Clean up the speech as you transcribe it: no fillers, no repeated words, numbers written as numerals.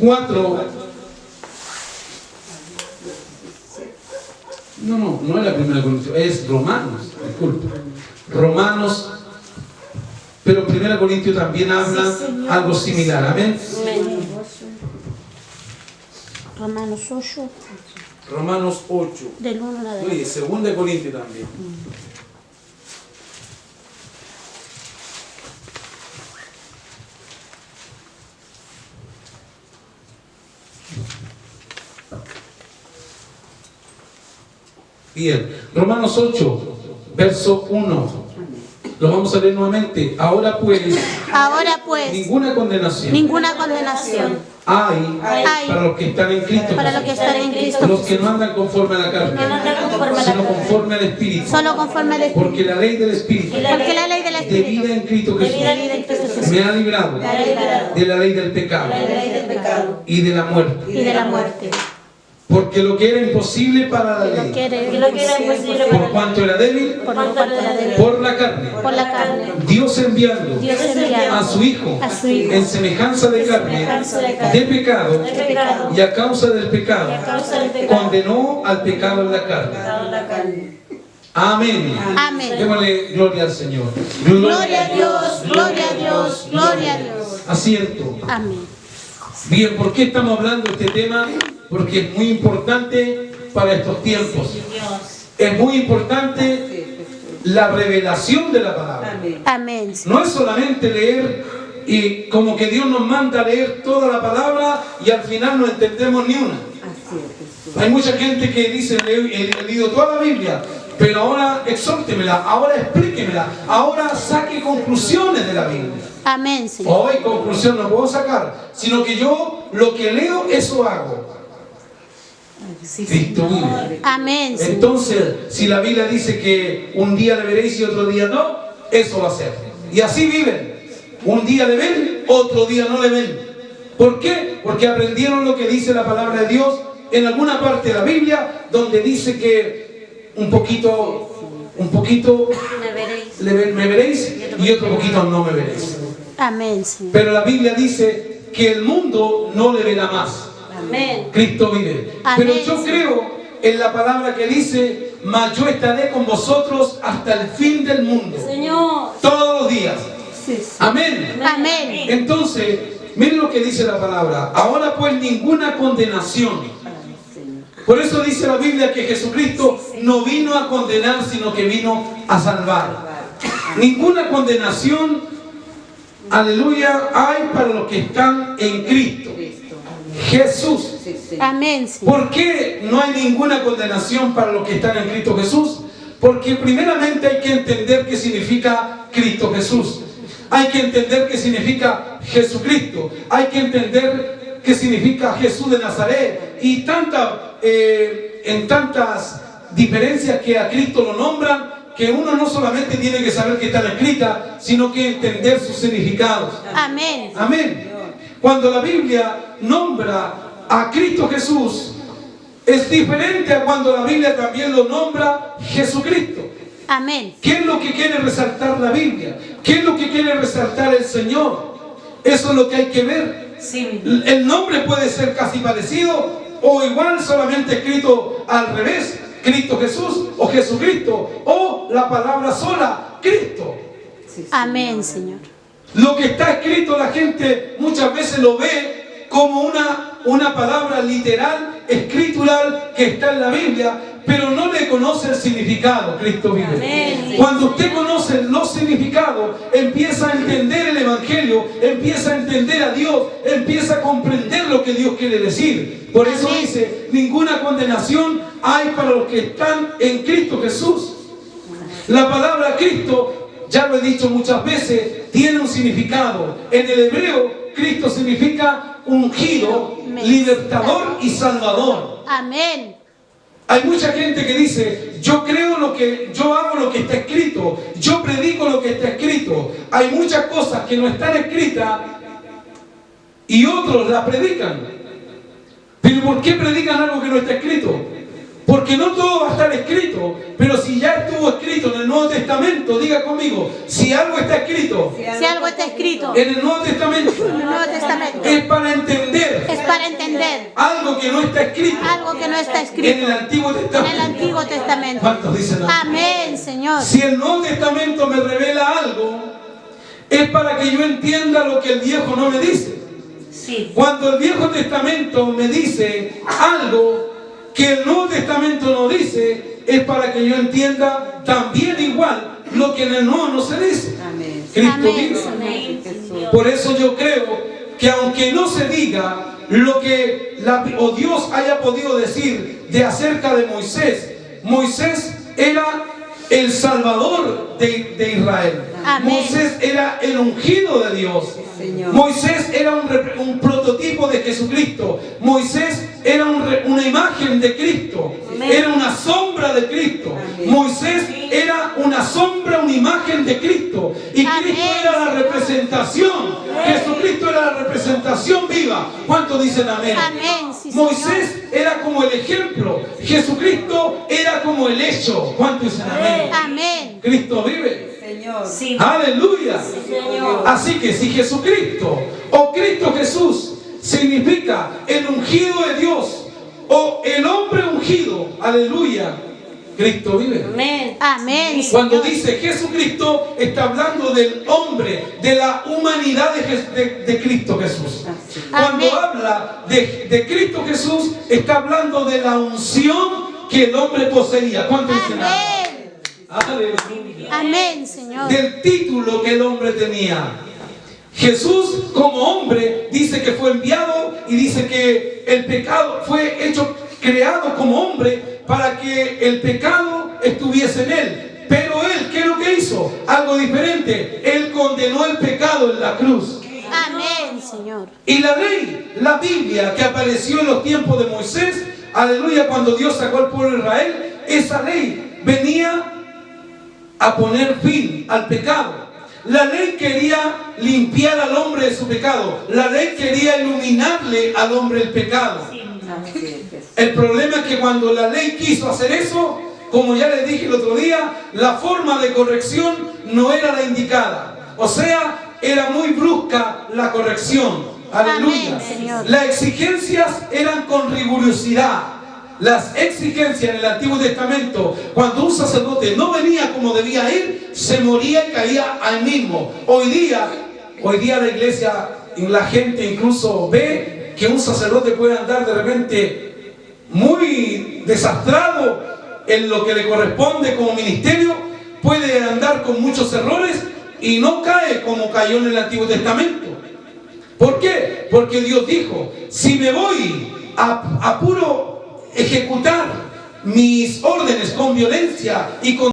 4. No es la primera Corintios, es Romanos, disculpe. Romanos, pero en 1 Corintios también habla algo similar, amén. Romanos 8. Romanos 8. Del 1 al 2. Oye, 2 Corintios también. Bien, Romanos 8, verso 1. Lo vamos a leer nuevamente. Ahora pues, ninguna condenación hay para los que están en Cristo, los que no andan conforme a la carne, sino conforme al Espíritu. Porque la ley del Espíritu de vida en Cristo Jesús me ha librado de la ley del pecado y de la muerte. Porque lo que era imposible para la ley, por cuanto era débil, por la carne, Dios enviando a su Hijo en semejanza de carne, de pecado, y a causa del pecado, condenó al pecado en la carne. Amén. Démosle gloria al Señor. Gloria a Dios, gloria a Dios, gloria a Dios. Asiento. Amén. Bien, ¿por qué estamos hablando de este tema? Porque es muy importante para estos tiempos. Es muy importante la revelación de la palabra. Amén. No es solamente leer y como que Dios nos manda a leer toda la palabra y al final no entendemos ni una. Hay mucha gente que dice, he leído toda la Biblia, pero ahora exhórtemela, ahora explíquemela, ahora saque conclusiones de la Biblia. Amén, Señor. Hoy conclusión no puedo sacar, sino que yo lo que leo, eso hago. Cristo vive. Amén, Señor. Entonces, si la Biblia dice que un día le veréis y otro día no, eso va a ser. Y así viven. Un día le ven, otro día no le ven. ¿Por qué? Porque aprendieron lo que dice la palabra de Dios en alguna parte de la Biblia, donde dice que un poquito me veréis y otro poquito no me veréis. Amén, Señor. Pero la Biblia dice que el mundo no le verá más. Amén. Cristo vive. Amén. Pero yo creo en la palabra que dice, mas yo estaré con vosotros hasta el fin del mundo. Señor. Todos los días. Amén. Amén. Entonces, miren lo que dice la palabra. Ahora pues ninguna condenación. Por eso dice la Biblia que Jesucristo no vino a condenar, sino que vino a salvar. Ninguna condenación, aleluya, hay para los que están en Cristo Jesús. Amén, Señor. ¿Por qué no hay ninguna condenación para los que están en Cristo Jesús? Porque primeramente hay que entender qué significa Cristo Jesús. Hay que entender qué significa Jesucristo. Hay que entender qué significa Jesús de Nazaret. Y en tantas diferencias que a Cristo lo nombran, que uno no solamente tiene que saber que están escritas, sino que entender sus significados. Amén. Amén. Cuando la Biblia nombra a Cristo Jesús, es diferente a cuando la Biblia también lo nombra Jesucristo. Amén. ¿Qué es lo que quiere resaltar la Biblia? ¿Qué es lo que quiere resaltar el Señor? Eso es lo que hay que ver. Sí. El nombre puede ser casi parecido o igual, solamente escrito al revés. Cristo Jesús o Jesucristo o la palabra sola, Cristo. Amén, Señor. Lo que está escrito la gente muchas veces lo ve como una palabra literal, escritural que está en la Biblia, pero no le conoce el significado. Cristo vive. Amén. Cuando usted conoce los significados, empieza a entender el Evangelio, empieza a entender a Dios, empieza a comprender lo que Dios quiere decir. Por eso Amén. dice, ninguna condenación hay para los que están en Cristo Jesús. La palabra Cristo, ya lo he dicho muchas veces, tiene un significado. En el hebreo, Cristo significa ungido, libertador y salvador. Amén. Hay mucha gente que dice, yo hago lo que está escrito, yo predico lo que está escrito. Hay muchas cosas que no están escritas y otros las predican. ¿Pero por qué predican algo que no está escrito? Porque no todo va a estar escrito, pero si ya estuvo escrito en el Nuevo Testamento, diga conmigo, si algo está escrito Si algo está escrito en el Nuevo Testamento, en el Nuevo Testamento, es para entender para entender algo que no está escrito, algo que no está escrito en el Antiguo Testamento. en el Antiguo Testamento. ¿Cuántos dicen Amén, Señor. Si el Nuevo Testamento me revela algo, es para que yo entienda lo que el Viejo no me dice. Sí. Cuando el Viejo Testamento me dice algo que el Nuevo Testamento no dice, es para que yo entienda también igual lo que en el Nuevo no se dice. Amén. Cristo Amén, vive. amén. Por eso yo creo que aunque no se diga lo que Dios haya podido decir de acerca de Moisés, Moisés era el Salvador de Israel. Amén. Moisés era el ungido de Dios. Señor. Moisés era un prototipo de Jesucristo. Moisés era una imagen de Cristo. Amén. Era una sombra de Cristo. Amén. Moisés era una sombra, una imagen de Cristo. Y Amén. Cristo era la representación. Jesucristo era la representación viva. ¿Cuántos dicen amén? Amén, sí, Moisés era como el ejemplo. Jesucristo era como el hecho. ¿Cuántos dicen amén? Amén. Cristo vive. Señor. Sí. Aleluya. Señor. Así que si Jesucristo o Cristo Jesús significa el ungido de Dios o el hombre ungido, aleluya, Cristo vive. Amén. Amén. Cuando Señor. dice Jesucristo, está hablando del hombre, de la humanidad de Cristo Jesús. Cuando Amén. habla de Cristo Jesús, está hablando de la unción que el hombre poseía. ¿Cuánto dicen? Amén. Aleluya. Amén, Señor. Del título que el hombre tenía. Jesús como hombre dice que fue enviado y dice que el pecado fue hecho, creado como hombre para que el pecado estuviese en él. Pero él, ¿qué es lo que hizo? Algo diferente. Él condenó el pecado en la cruz. Amén, Señor. Y la ley, la Biblia que apareció en los tiempos de Moisés, aleluya, cuando Dios sacó al pueblo de Israel, esa ley venía a poner fin al pecado. La ley quería limpiar al hombre de su pecado. La ley quería iluminarle al hombre el pecado. El problema es que cuando la ley quiso hacer eso, como ya les dije el otro día, la forma de corrección no era la indicada. O sea, era muy brusca la corrección. Aleluya. Amén, Señor. Las exigencias eran con rigurosidad. Las exigencias en el Antiguo Testamento, cuando un sacerdote no venía como debía ir, se moría y caía ahí mismo. Hoy día la iglesia, la gente incluso ve que un sacerdote puede andar de repente muy desastrado en lo que le corresponde como ministerio, puede andar con muchos errores y no cae como cayó en el Antiguo Testamento. ¿Por qué? Porque Dios dijo, si me voy a puro ejecutar mis órdenes con violencia y con